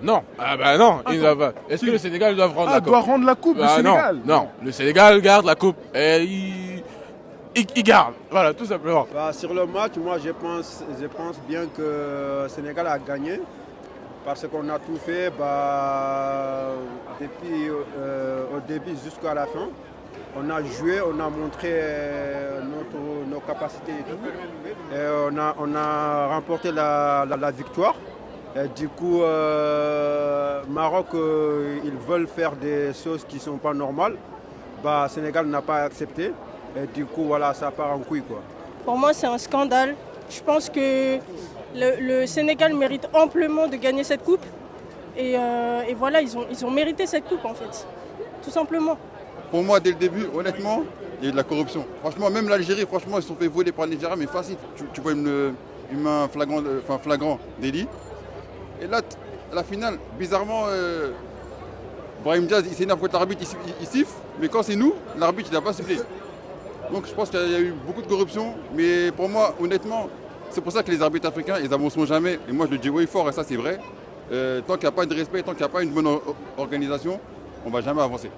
non. Ah bah non, ils doivent pas. Est-ce que le Sénégal doit rendre la coupe? doit rendre la coupe, le Sénégal. Non, le Sénégal garde la coupe. Et il garde. Voilà, tout simplement. Bah, sur le match, moi je pense bien que le Sénégal a gagné. Parce qu'on a tout fait depuis au début jusqu'à la fin. On a joué, on a montré nos capacités et tout. Et on a remporté la victoire. Et du coup, Maroc, ils veulent faire des choses qui ne sont pas normales. Sénégal n'a pas accepté. Et du coup, voilà, ça part en couille, quoi. Pour moi, c'est un scandale. Je pense que le Sénégal mérite amplement de gagner cette coupe. Et voilà, ils ont mérité cette coupe, en fait. Tout simplement. Pour moi, dès le début, honnêtement, il y a eu de la corruption. Franchement, même l'Algérie, franchement, ils se sont fait voler par le Nigeria, mais facile. Tu vois une main flagrant délit. Et là, à la finale, bizarrement, Brahim Diaz, il s'énerve contre l'arbitre, il siffle, mais quand c'est nous, l'arbitre, il n'a pas sifflé. Donc je pense qu'il y a eu beaucoup de corruption, mais pour moi, honnêtement, c'est pour ça que les arbitres africains, ils avanceront jamais. Et moi, je le dis oui fort, et ça, c'est vrai. Tant qu'il n'y a pas de respect, tant qu'il n'y a pas une bonne organisation, on ne va jamais avancer.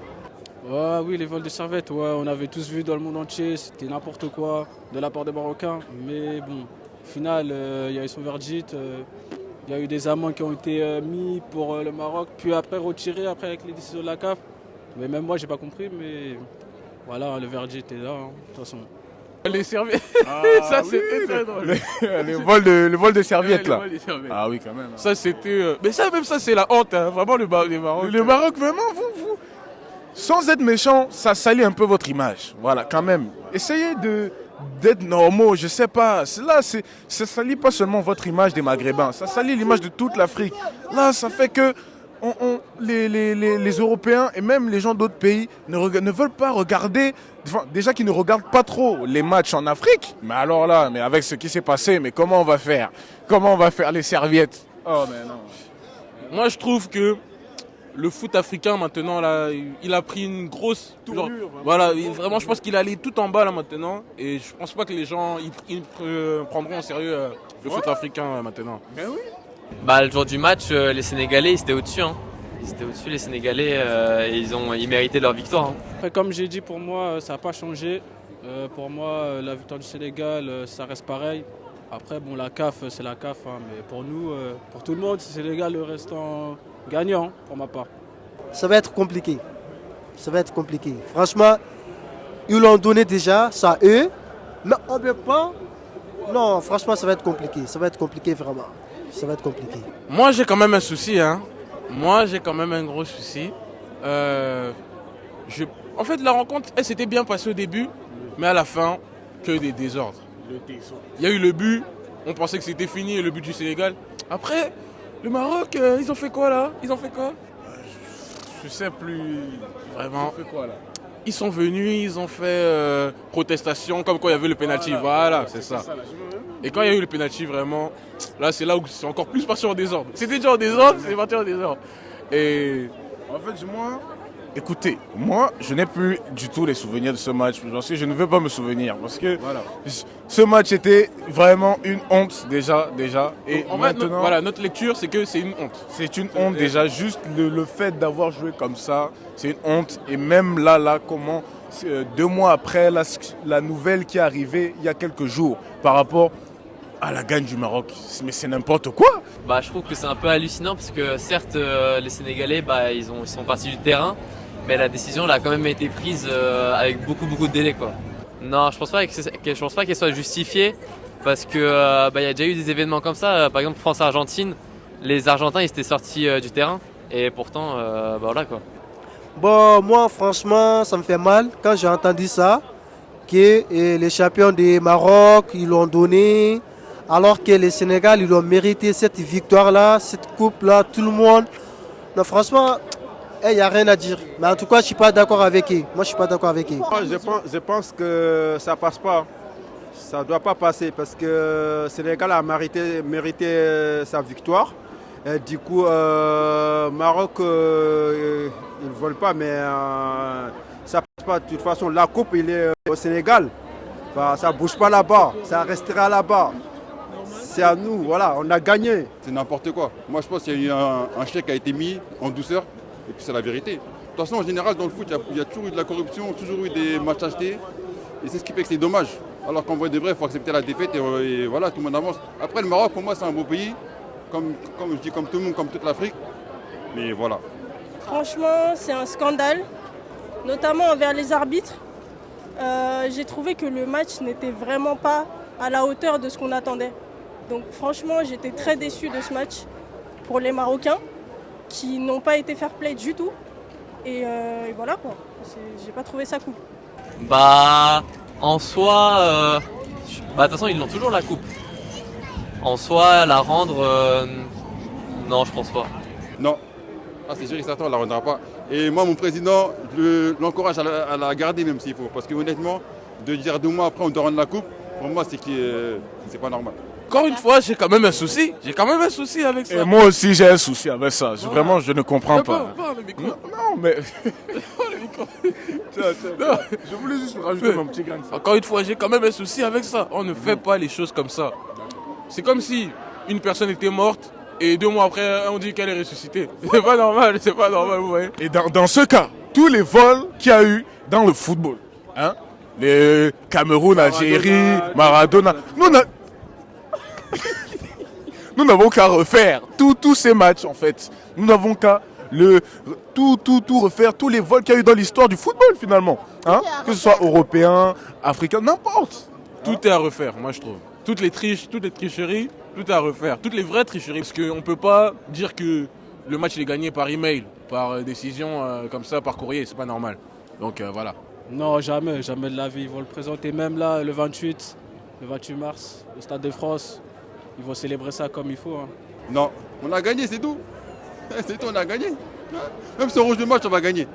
Oui, les vols de serviettes, on avait tous vu dans le monde entier, c'était n'importe quoi de la part des Marocains. Mais bon, au final, il y a eu son verdict, il y a eu des amendes qui ont été mis pour le Maroc, puis après retirées avec les décisions de la CAF. Mais même moi, j'ai pas compris, mais voilà, le verdict est là, de toute façon. Les serviettes, ça c'était très drôle. Le vol de serviettes, là. Ah oui, quand même. Ça c'était... Mais ça, même ça, c'est la honte, hein. Vraiment, le Maroc. Le Maroc, vraiment, vous... Sans être méchant, ça salit un peu votre image. Voilà, quand même. Essayez d'être normaux, je sais pas. Là, ça salit pas seulement votre image des Maghrébins, ça salit l'image de toute l'Afrique. Là, ça fait que les Européens et même les gens d'autres pays ne veulent pas regarder, déjà qu'ils ne regardent pas trop les matchs en Afrique. Mais alors là, mais avec ce qui s'est passé, mais comment on va faire? Comment on va faire les serviettes? Oh mais non. Moi, je trouve que le foot africain maintenant, là, il a pris une grosse tournure. Voilà, vraiment, je pense qu'il est allé tout en bas là maintenant. Et je pense pas que les gens ils prendront en sérieux le foot africain maintenant. Ben oui. Le jour du match, les Sénégalais, ils étaient au-dessus. Hein. Ils étaient au-dessus, les Sénégalais, et ils méritaient leur victoire. Hein. Après, comme j'ai dit, pour moi, ça n'a pas changé. Pour moi, la victoire du Sénégal, ça reste pareil. Après, bon, la CAF, c'est la CAF. Hein, mais pour nous, pour tout le monde, c'est Sénégal le restant gagnant, pour ma part. Ça va être compliqué. Ça va être compliqué. Franchement, ils l'ont donné déjà, ça eux. Mais on ne peut pas. Non, franchement, ça va être compliqué. Ça va être compliqué, vraiment. Ça va être compliqué. Moi, j'ai quand même un souci. Hein. Moi, j'ai quand même un gros souci. En fait, la rencontre, elle s'était bien passée au début, mais à la fin, que des désordres. Il y a eu le but, on pensait que c'était fini, le but du Sénégal. Après, le Maroc, ils ont fait quoi là? Ils ont fait quoi? Je sais plus vraiment. Ils ont fait quoi là? Ils sont venus, ils ont fait protestation, comme quand il y avait le penalty. Voilà, c'est ça. Et quand il y a eu le penalty, vraiment, là c'est là où c'est encore plus parti en désordre. C'était déjà en désordre, c'est parti en désordre. Et en fait, écoutez, moi, je n'ai plus du tout les souvenirs de ce match. Parce que je ne veux pas me souvenir. Parce que ce match était vraiment une honte déjà. Et en maintenant, fait, notre lecture, c'est que c'est une honte. C'est une honte déjà. Juste le fait d'avoir joué comme ça, c'est une honte. Et même là, comment 2 mois après la nouvelle qui est arrivée il y a quelques jours par rapport à la gagne du Maroc, mais c'est n'importe quoi. Je trouve que c'est un peu hallucinant parce que certes, les Sénégalais, ils sont partis du terrain. Mais la décision elle a quand même été prise avec beaucoup de délai, quoi. Non, je pense pas qu'elle soit justifiée parce que y a déjà eu des événements comme ça. Par exemple, France-Argentine, les Argentins ils étaient sortis du terrain et pourtant voilà quoi. Bon, moi franchement, ça me fait mal quand j'ai entendu ça que les champions du Maroc ils l'ont donné alors que les Sénégal ils ont mérité cette victoire-là, cette coupe-là, tout le monde. Non, franchement. Il n'y a rien à dire. Mais en tout cas, je ne suis pas d'accord avec eux. Moi, je ne suis pas d'accord avec eux. Je pense que ça ne passe pas. Ça ne doit pas passer parce que le Sénégal a mérité sa victoire. Et du coup, Maroc, ils ne veulent pas, mais ça ne passe pas. De toute façon, la coupe, il est au Sénégal. Ça ne bouge pas là-bas. Ça restera là-bas. c'est à nous, voilà, on a gagné. C'est n'importe quoi. Moi, je pense qu'il y a eu un chèque qui a été mis en douceur, et puis c'est la vérité. De toute façon, en général, dans le foot, il y a toujours eu de la corruption, toujours eu des matchs achetés, et c'est ce qui fait que c'est dommage. Alors qu'en vrai de vrai, il faut accepter la défaite, et voilà, tout le monde avance. Après, le Maroc, pour moi, c'est un beau pays, comme je dis, comme tout le monde, comme toute l'Afrique, mais voilà. Franchement, c'est un scandale, notamment envers les arbitres. J'ai trouvé que le match n'était vraiment pas à la hauteur de ce qu'on attendait. Donc franchement, j'étais très déçue de ce match pour les Marocains qui n'ont pas été fair-play du tout. Et voilà quoi, j'ai pas trouvé ça cool. Bah, en soi, de toute façon, ils l'ont toujours la coupe. En soi, la rendre, non, je pense pas. Non. Ah, c'est sûr et certain, on ne la rendra pas. Et moi, mon président, je l'encourage à la garder même s'il faut. Parce que honnêtement, de dire 2 mois après on doit rendre la coupe, pour moi, c'est pas normal. Encore une fois, j'ai quand même un souci. J'ai quand même un souci avec ça. Et moi aussi, j'ai un souci avec ça. Vraiment, je ne comprends pas. Le micro. Non, mais... Tiens, je voulais juste rajouter mon petit grain de sel. Encore une fois, j'ai quand même un souci avec ça. On ne fait pas les choses comme ça. C'est comme si une personne était morte et 2 mois après, on dit qu'elle est ressuscitée. C'est pas normal, vous voyez. Et dans ce cas, tous les vols qu'il y a eu dans le football, hein, les Cameroun, Algérie, Maradona, nous n'avons qu'à refaire tous ces matchs en fait. Nous n'avons qu'à tout refaire, tous les vols qu'il y a eu dans l'histoire du football finalement. Hein, que ce soit européen, africain, n'importe. Tout est à refaire, moi je trouve. Toutes les tricheries, tout est à refaire. Toutes les vraies tricheries. Parce qu'on ne peut pas dire que le match est gagné par email, par décision comme ça, par courrier, c'est pas normal. Donc voilà. Non, jamais de la vie. Ils vont le présenter même là, le 28 mars, au Stade de France. Ils vont célébrer ça comme il faut. Hein. Non, on a gagné, c'est tout. C'est tout, on a gagné. Même ce rouge de match, on va gagner.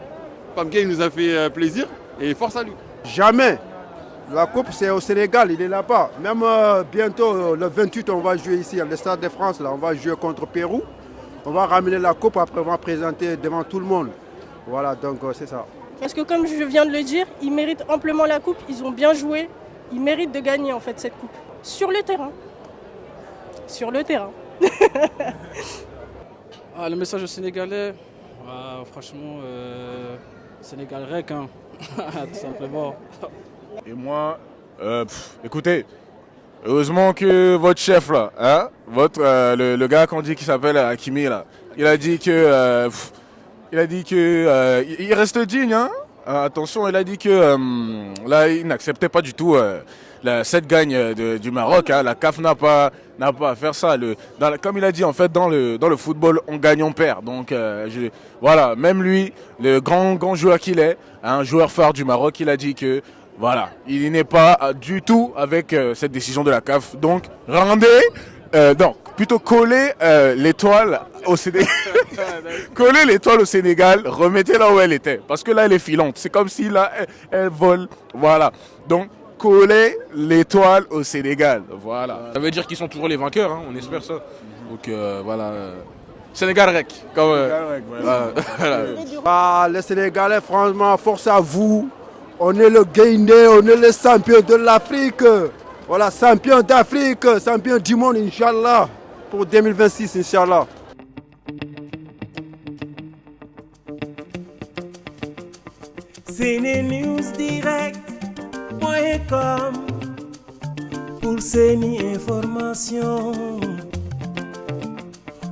Pam Gueye nous a fait plaisir et force à lui. Jamais. La coupe, c'est au Sénégal, il est là-bas. Même bientôt, le 28, on va jouer ici, à le Stade de France. Là, on va jouer contre Pérou. On va ramener la coupe, après on va présenter devant tout le monde. Voilà, donc c'est ça. Parce que comme je viens de le dire, ils méritent amplement la coupe. Ils ont bien joué. Ils méritent de gagner en fait cette coupe. Sur le terrain. Sur le terrain. Le message aux Sénégalais, franchement, Sénégal rec, hein. Tout simplement. Et moi, écoutez, heureusement que votre chef là, hein, le gars qu'on dit qui s'appelle Hakimi là, il a dit que, il reste digne, hein. Attention, il a dit que là, il n'acceptait pas du tout cette gagne du Maroc. Hein. La CAF n'a pas à faire ça. Comme il a dit, en fait, dans le football, on gagne, on perd. Donc, voilà, même lui, le grand joueur qu'il est, un joueur phare du Maroc, il a dit que, voilà, il n'est pas du tout avec cette décision de la CAF. Donc, plutôt coller l'étoile au Sénégal. Coller l'étoile au Sénégal, remettez-la où elle était. Parce que là, elle est filante. C'est comme si là, elle vole. Voilà. Donc, coller l'étoile au Sénégal. Voilà. Ça veut dire qu'ils sont toujours les vainqueurs, hein, on espère ça. Donc voilà. Sénégal rec. Les Sénégalais, franchement, force à vous. On est le Guinée, on est les champions de l'Afrique. Voilà, champion d'Afrique, champion du monde, Inch'Allah. Pour 2026, Inch'Allah. CNews-direct.com pour seeni information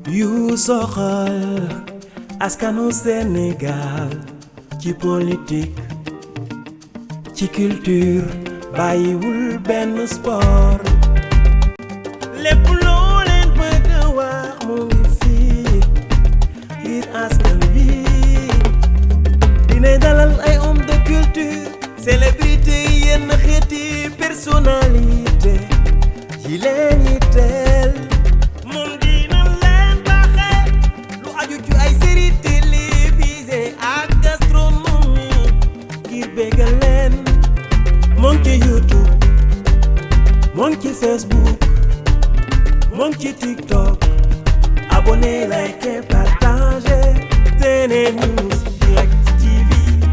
yu soxal askanu Sénégal ci politique ci culture bàyyiwul benn sport lépp loo leen bëgg wax mu ngi fii ngir askan wi dina dalal ay homme de culture célébrité yenn xeeti personnalité yi leen yitteel moom dina leen baaxee lu aju ci ay série télévisée ak gastronomie ngir bégal leen moom ci YouTube moom ci Facebook moom ci TikTok abonné like et partagé CNews